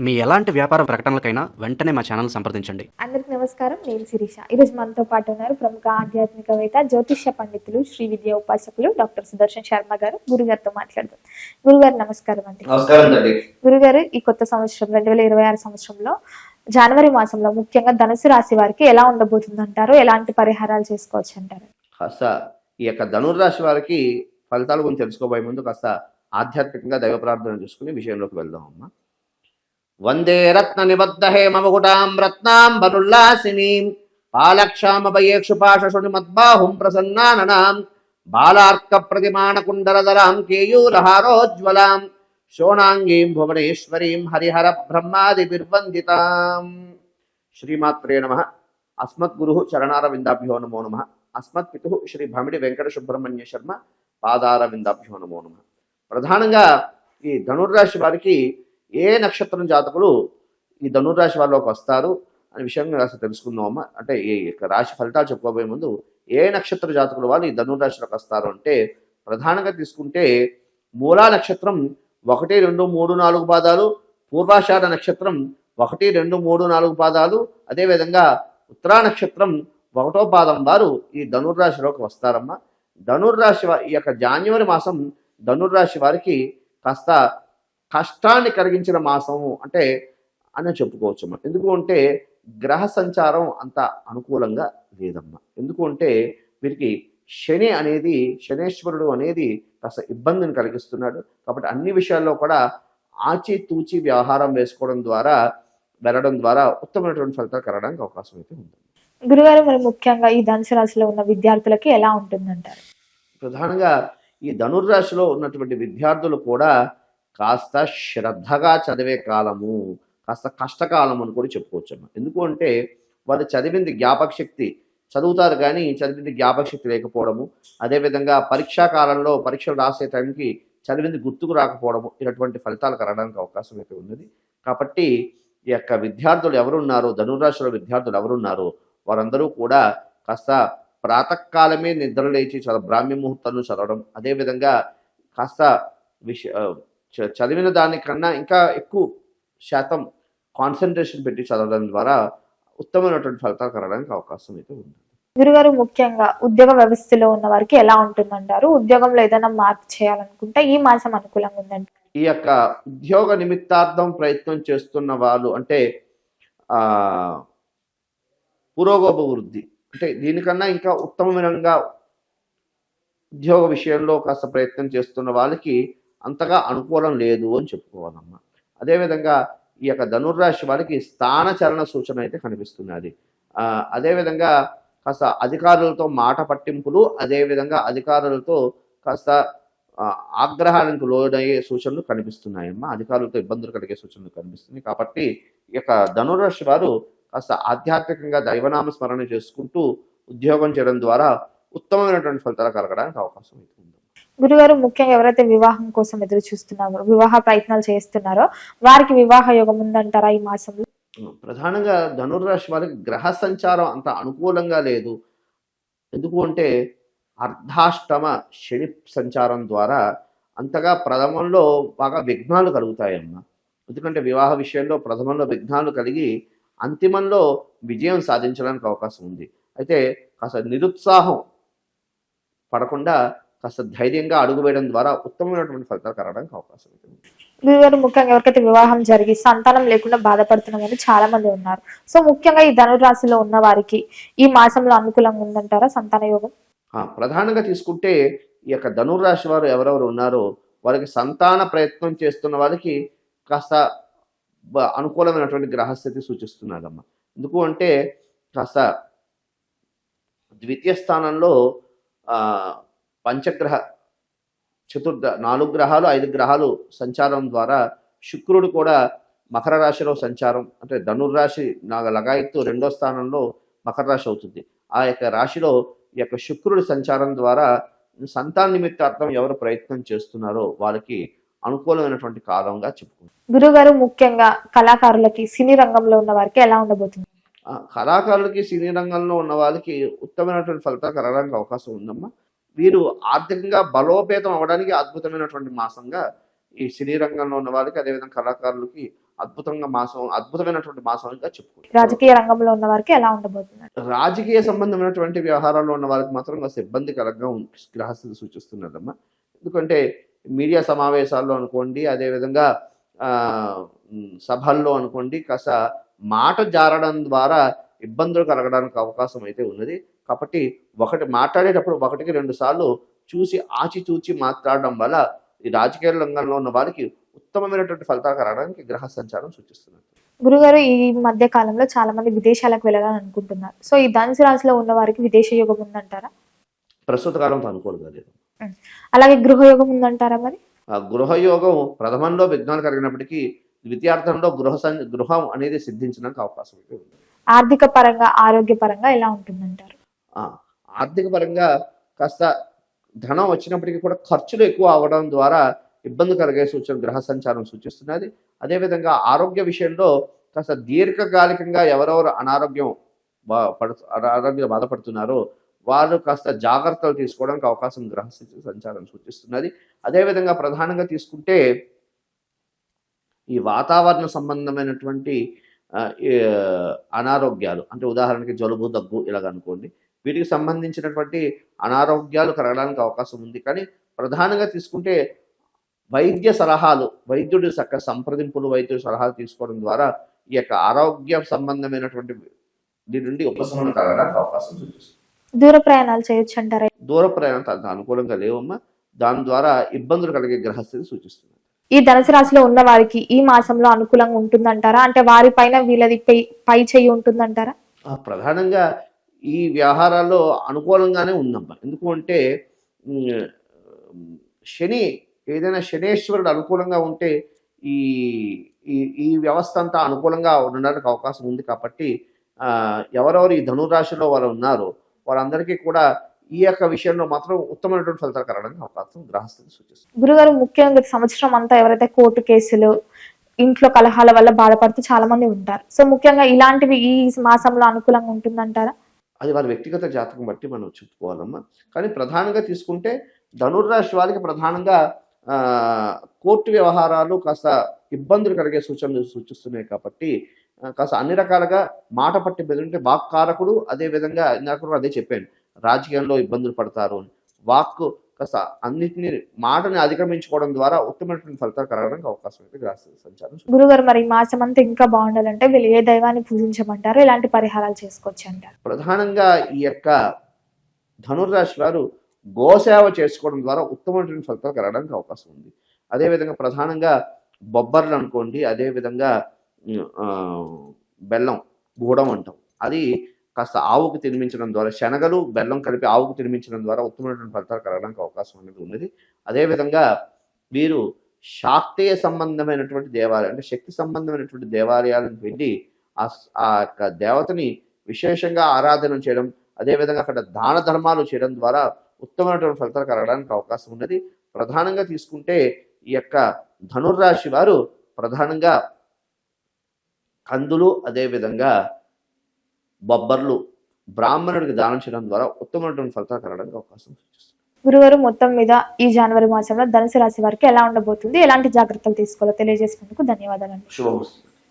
మీ ఎలాంటి వ్యాపార ప్రకటనలకైనా వెంటనే మా ఛానల్ సంప్రదించండి. అందరికి నమస్కారం. నేను శిరీష. ఈరోజు మనతో పాటు ఉన్నారు ప్రముఖ ఆధ్యాత్మికవేత్త, జ్యోతిష్య పండితులు, శ్రీ విద్యా ఉపాసకులు డాక్టర్ సుదర్శన్ శర్మ గారు. గురుగారితో మాట్లాడదాం. గురుగారు నమస్కారం అండి. నమస్కారం అండి. గురుగారు, ఈ కొత్త సంవత్సరం 2026 సంవత్సరంలో జనవరి మాసంలో ముఖ్యంగా ధనుసు రాశి వారికి ఎలా ఉండబోతుంది అంటారు? ఎలాంటి పరిహారాలు చేసుకోవచ్చు అంటారు? కాస్త ఈ యొక్క ధనుర్రాశి వారికి ఫలితాల గురించి తెలుసుకోబోయే ముందు కాస్త ఆధ్యాత్మికంగా దైవ ప్రార్థన చేసుకుని విషయంలోకి వెళ్దాం అమ్మా. వందే రత్న నిబద్ధ హేమముకుటాం రత్నాం బనుల్లాసినీం పాలక్షామభయేక్షుపాశుని మద్బాహుం ప్రసన్నాననాం బాలార్క ప్రతిమాణ కుండలధరాం కేయూరహారోజ్వలాం శోణాంగీం భువనేశ్వరీం హరిహర బ్రహ్మాదిభిర్వందితాం. శ్రీమాత్రే నమః. అస్మద్గురు చరణారవిందాభ్యో నమో నమః. అస్మత్పితు శ్రీ భమిడి వెంకట సుబ్రహ్మణ్య శర్మ పాదారవిందాభ్యో నమో నమః. ప్రధానంగా ఈ ధనుర్రాశి వారికి ఏ నక్షత్రం జాతకులు ఈ ధనుర్రాశి వారిలోకి వస్తారు అనే విషయంగా కాస్త తెలుసుకుందామమ్మా. అంటే ఈ రాశి ఫలితాలు చెప్పుకోబోయే ముందు ఏ నక్షత్ర జాతకులు వాళ్ళు ఈ ధనుర్రాశిలోకి వస్తారు అంటే ప్రధానంగా తీసుకుంటే మూలా నక్షత్రం 1, 2, 3, 4 పాదాలు, పూర్వాషాఢ నక్షత్రం 1, 2, 3, 4 పాదాలు, అదేవిధంగా ఉత్తరా నక్షత్రం 1వ పాదం వారు ఈ ధనుర్రాశిలోకి వస్తారమ్మా. ధనుర్రాశి ఈ యొక్క జాన్యువరి మాసం ధనుర్రాశి వారికి కాస్త కష్టాన్ని కలిగించిన మాసము అంటే అని చెప్పుకోవచ్చు. ఎందుకు అంటే గ్రహ సంచారం అంత అనుకూలంగా లేదమ్మా. ఎందుకు అంటే వీరికి శని అనేది, శనేశ్వరుడు అనేది కాస్త ఇబ్బందిని కలిగిస్తున్నాడు. కాబట్టి అన్ని విషయాల్లో కూడా ఆచితూచి వ్యవహారం వేసుకోవడం ద్వారా వెళ్ళడం ద్వారా ఉత్తమమైనటువంటి ఫలితాలు కలగడానికి అవకాశం అయితే ఉంది. గురుగారు, మరి ముఖ్యంగా ఈ ధనుసు రాశిలో ఉన్న విద్యార్థులకి ఎలా ఉంటుందంటారు? ప్రధానంగా ఈ ధనుర్రాశిలో ఉన్నటువంటి విద్యార్థులు కూడా కాస్త శ్రద్ధగా చదివే కాలము, కాస్త కష్టకాలం అని కూడా చెప్పుకోవచ్చు. ఎందుకు అంటే వారు చదివింది జ్ఞాపక శక్తి చదువుతారు కానీ చదివింది జ్ఞాపక శక్తి లేకపోవడము, అదేవిధంగా పరీక్షా కాలంలో పరీక్షలు రాసే టైంకి చదివింది గుర్తుకు రాకపోవడము, ఇటువంటి ఫలితాలు కలగడానికి అవకాశం అయితే ఉన్నది. కాబట్టి ఈ యొక్క విద్యార్థులు ఎవరున్నారో, ధనుర్రాశిలో విద్యార్థులు ఎవరున్నారో వారందరూ కూడా కాస్త ప్రాతకాలమే నిద్ర లేచి బ్రాహ్మీ ముహూర్తాలను చదవడం, అదేవిధంగా కాస్త చదివిన దానికన్నా ఇంకా ఎక్కువ శాతం కాన్సన్ట్రేషన్ పెట్టి చదవడం ద్వారా ఉత్తమమైనటువంటి ఫలితాలు కలగడానికి అవకాశం అయితే ఉంది. గురుగారు, ముఖ్యంగా ఉద్యోగ వ్యవస్థలో ఉన్న వారికి ఎలా ఉంటుందంటారు? ఉద్యోగంలో ఏదైనా మార్పు చేయాలనుకుంటే ఈ మాసం అనుకూలంగా ఉందంట. ఈ యొక్క ఉద్యోగ నిమిత్తార్థం ప్రయత్నం చేస్తున్న వాళ్ళు అంటే పురోగమవృద్ధి అంటే దీనికన్నా ఇంకా ఉత్తమమైనగా ఉద్యోగ విషయంలో కాస్త ప్రయత్నం చేస్తున్న వాళ్ళకి అంతగా అనుకూలం లేదు అని చెప్పుకోవాలమ్మా. అదేవిధంగా ఈ యొక్క ధనుర్రాశి వారికి స్థానచలన సూచన అయితే కనిపిస్తున్నది. అదేవిధంగా కాస్త అధికారులతో మాట పట్టింపులు, అదేవిధంగా అధికారులతో కాస్త ఆగ్రహానికి లోనయ్యే సూచనలు కనిపిస్తున్నాయమ్మా. అధికారులతో ఇబ్బందులు కలిగే సూచనలు కనిపిస్తున్నాయి. కాబట్టి ఈ యొక్క ధనుర్రాశి వారు కాస్త ఆధ్యాత్మికంగా దైవనామ స్మరణ చేసుకుంటూ ఉద్యోగం చేయడం ద్వారా ఉత్తమమైనటువంటి ఫలితాలు కలగడానికి అవకాశం అయితే ఉంది. గురుగారు, ముఖ్యంగా ఎవరైతే వివాహం కోసం ఎదురు చూస్తున్నారో, వివాహ ప్రయత్నాలు చేస్తున్నారో వారికి వివాహ యోగం ఉందంటారా ఈ మాసంలో? ప్రధానంగా ధనుర్రాశి వారికి గ్రహ సంచారం అంత అనుకూలంగా లేదు. ఎందుకు అంటే అర్ధాష్టమ శని సంచారం ద్వారా అంతగా ప్రథమంలో బాగా విఘ్నాలు కలుగుతాయమ్మా. ఎందుకంటే వివాహ విషయంలో ప్రథమంలో విఘ్నాలు కలిగి అంతిమంలో విజయం సాధించడానికి అవకాశం ఉంది. అయితే కాస్త నిరుత్సాహం పడకుండా కాస్త ధైర్యంగా అడుగు వేయడం ద్వారా ఉత్తమమైనటువంటి ఫలితాలు కలగడానికి అవకాశం ఉంది. గురుగారు, ముఖ్యంగా ఎవరికైతే వివాహం జరిగి సంతానం లేకుండా బాధపడుతున్నామని చాలా మంది ఉన్నారు. సో ముఖ్యంగా ఈ ధనురాశిలో ఉన్న వారికి ఈ మాసంలో అనుకూలంగా ఉందంటారా సంతాన యోగం? ప్రధానంగా తీసుకుంటే ఈ యొక్క ధనుర్రాశి వారు ఎవరెవరు ఉన్నారో వారికి సంతాన ప్రయత్నం చేస్తున్న వారికి కాస్త అనుకూలమైనటువంటి గ్రహస్థితి సూచిస్తున్నారమ్మా. ఎందుకు అంటే కాస్త ద్వితీయ స్థానంలో పంచగ్రహ 4 గ్రహాలు 5 గ్రహాలు సంచారం ద్వారా శుక్రుడు కూడా మకర రాశిలో సంచారం అంటే ధనుర్రాశి లగాయత్తు 2వ స్థానంలో మకర రాశి అవుతుంది. ఆ యొక్క రాశిలో ఈ యొక్క శుక్రుడి సంచారం ద్వారా సంతాన నిమిత్తార్థం ఎవరు ప్రయత్నం చేస్తున్నారో వాళ్ళకి అనుకూలమైనటువంటి కాలంగా చెప్పుకుంటారు. గురుగారు, ముఖ్యంగా కళాకారులకి, సినీ రంగంలో ఉన్న వారికి ఎలా ఉండబోతుంది? కళాకారులకి, సినీ రంగంలో ఉన్న వాళ్ళకి ఉత్తమమైనటువంటి ఫలితాలు కలగడానికి అవకాశం ఉందమ్మా. వీరు ఆర్థికంగా బలోపేతం అవ్వడానికి అద్భుతమైనటువంటి మాసంగా ఈ సినీ రంగంలో ఉన్న వాళ్ళకి అదేవిధంగా కళాకారులకి అద్భుతమైనటువంటి మాసంగా చెప్పుకోవచ్చు. రాజకీయ రంగంలో ఉన్న వారికి ఎలా ఉండబోతుంది? రాజకీయ సంబంధమైనటువంటి వ్యవహారాల్లో ఉన్న వాళ్ళకి మాత్రం కాస్త ఇబ్బందికరంగా గ్రహస్థితి సూచిస్తున్నదమ్మా. ఎందుకంటే మీడియా సమావేశాల్లో అనుకోండి, అదేవిధంగా సభల్లో అనుకోండి, కాస్త మాట జారడం ద్వారా ఇబ్బందులు కలగడానికి అవకాశం అయితే ఉన్నది. కాబట్టి మాట్లాడేటప్పుడు 1-2 సార్లు ఆచితూచి మాట్లాడడం వల్ల ఈ రాజకీయ రంగంలో ఉన్న వారికి ఉత్తమమైనటువంటి ఫలితాలు కలగడానికి గ్రహ సంచారం సూచిస్తున్నది. గురుగారు, ఈ మధ్య కాలంలో చాలా మంది విదేశాలకు వెళ్ళాలని అనుకుంటున్నారు. సో ఈ ధనుసు రాశిలో ఉన్న వారికి విదేశ యోగం ఉందంటారా? ప్రస్తుత కాలంతో అనుకూలంగా లేదు. అలాగే గృహయోగం ఉందంటారా? మరి ఆ గృహయోగం ప్రథమంలో విఘ్నాలు కలిగినప్పటికీ ద్వితీయార్థంలో గృహం అనేది సిద్ధించడానికి అవకాశం అయితే ఉంది. ఆర్థిక పరంగా, ఆరోగ్య పరంగా ఎలా ఉంటుందంటారు? ఆర్థిక పరంగా కాస్త ధనం వచ్చినప్పటికీ కూడా ఖర్చులు ఎక్కువ అవడం ద్వారా ఇబ్బంది కలిగే సూచన గ్రహ సంచారం సూచిస్తున్నది. అదేవిధంగా ఆరోగ్య విషయంలో కాస్త దీర్ఘకాలికంగా ఎవరెవరు అనారోగ్యం బాధపడుతున్నారో వాళ్ళు కాస్త జాగ్రత్తలు తీసుకోవడానికి అవకాశం గ్రహ సంచారం సూచిస్తున్నది. అదేవిధంగా ప్రధానంగా తీసుకుంటే ఈ వాతావరణ సంబంధమైనటువంటి అనారోగ్యాలు, అంటే ఉదాహరణకి జలుబు, దగ్గు ఇలాగనుకోండి, వీటికి సంబంధించినటువంటి అనారోగ్యాలు కలగడానికి అవకాశం ఉంది. కానీ ప్రధానంగా తీసుకుంటే వైద్య సలహాలు, వైద్యుడి సంప్రదింపులు, వైద్యుడి సలహాలు తీసుకోవడం ద్వారా ఈ యొక్క ఆరోగ్య సంబంధమైనటువంటి దీని నుండి ఉపశమనం కలగడానికి అవకాశం చూపిస్తుంది. దూర ప్రయాణాలు చేయొచ్చు అంటారా? దూర ప్రయాణాలు అంత అనుకూలంగా లేవమ్మా. దాని ద్వారా ఇబ్బందులు కలిగే గ్రహస్థితి సూచిస్తుంది. ఈ ధనుసు రాశిలో ఉన్న వారికి ఈ మాసంలో అనుకూలంగా ఉంటుందంటారా? అంటే వారి పైన వీళ్ళది పై చేయి ఉంటుందంటారా? ప్రధానంగా ఈ వ్యవహారాల్లో అనుకూలంగానే ఉందమ్మా. ఎందుకు అంటే ఏదైనా శనేశ్వరుడు అనుకూలంగా ఉంటే ఈ ఈ వ్యవస్థ అంతా అనుకూలంగా ఉండడానికి అవకాశం ఉంది. కాబట్టి ఎవరెవరు ఈ ధనురాశిలో వాళ్ళు ఉన్నారో వాళ్ళందరికీ కూడా ఈ యొక్క విషయంలో మాత్రం ఉత్తమమైనటువంటి ఫలితాలు కలగడానికి అవకాశం గ్రహస్థితి సూచిస్తుంది. గురుగారు, ముఖ్యంగా సంవత్సరం అంతా ఎవరైతే కోర్టు కేసులు, ఇంట్లో కలహాల వల్ల బాధపడుతూ చాలా మంది ఉంటారు. సో ముఖ్యంగా ఇలాంటివి ఈ మాసంలో అనుకూలంగా ఉంటుందంటారా? అది వారి వ్యక్తిగత జాతకం బట్టి మనం చెప్పుకోవాలమ్మా. కానీ ప్రధానంగా తీసుకుంటే ధనుర్రాశి వారికి ప్రధానంగా కోర్టు వ్యవహారాలు కాస్త ఇబ్బందులు కలిగే సూచనలు సూచిస్తున్నాయి. కాబట్టి కాస్త అన్ని రకాలుగా మాట పట్టి బెదిరింటే వాక్కారకుడు, అదేవిధంగా ఇందాక అదే చెప్పాను, రాజకీయంలో ఇబ్బందులు పడతారు అని. వాక్కు కాస్త అన్నింటినీ మాటని అధిగమించుకోవడం ద్వారా ఉత్తమమైనటువంటి ఫలితాలు కలగడానికి అవకాశం అయితే గ్రహస్థితి సంచారం. గురుగారు, మరి ఈ మాసం అంతా ఇంకా బాగుండాలంటే వీళ్ళు ఏ దైవాన్ని పూజించమంటారు? ఎలాంటి పరిహారాలు చేసుకోవచ్చు అంటారు? ప్రధానంగా ఈ యొక్క ధనుర్రాశి వారు గోసేవ చేసుకోవడం ద్వారా ఉత్తమమైనటువంటి ఫలితాలు కలగడానికి అవకాశం ఉంది. అదేవిధంగా ప్రధానంగా బొబ్బర్లు అనుకోండి, అదేవిధంగా బెల్లం గూడం అంటాం, అది కాస్త ఆవుకు తినిపించడం ద్వారా, శనగలు బెల్లం కలిపి ఆవుకు తినిపించడం ద్వారా ఉత్తమమైనటువంటి ఫలితాలు కలగడానికి అవకాశం అనేది ఉన్నది. అదేవిధంగా వీరు శాక్తేయ సంబంధమైనటువంటి దేవాలయం, అంటే శక్తి సంబంధమైనటువంటి దేవాలయాలను వెళ్ళి ఆ యొక్క దేవతని విశేషంగా ఆరాధన చేయడం, అదేవిధంగా అక్కడ దాన ధర్మాలు చేయడం ద్వారా ఉత్తమమైనటువంటి ఫలితాలు కలగడానికి అవకాశం ఉన్నది. ప్రధానంగా తీసుకుంటే ఈ యొక్క ధనుర్రాశి వారు ప్రధానంగా కందులు, అదేవిధంగా బొబ్బర్లు బ్రాహ్మణుడికి దానం చేయడం ద్వారా ఉత్తమమైనటువంటి ఫలితాలు కలగడానికి అవకాశం సూచిస్తుంది. గురుగారు, మొత్తం మీద ఈ జనవరి మాసంలో ధనుసు రాశి వారికి ఎలా ఉండబోతుంది, ఎలాంటి జాగ్రత్తలు తీసుకోవాలో తెలియజేసినందుకు ధన్యవాదాలండి. శుభమస్తు.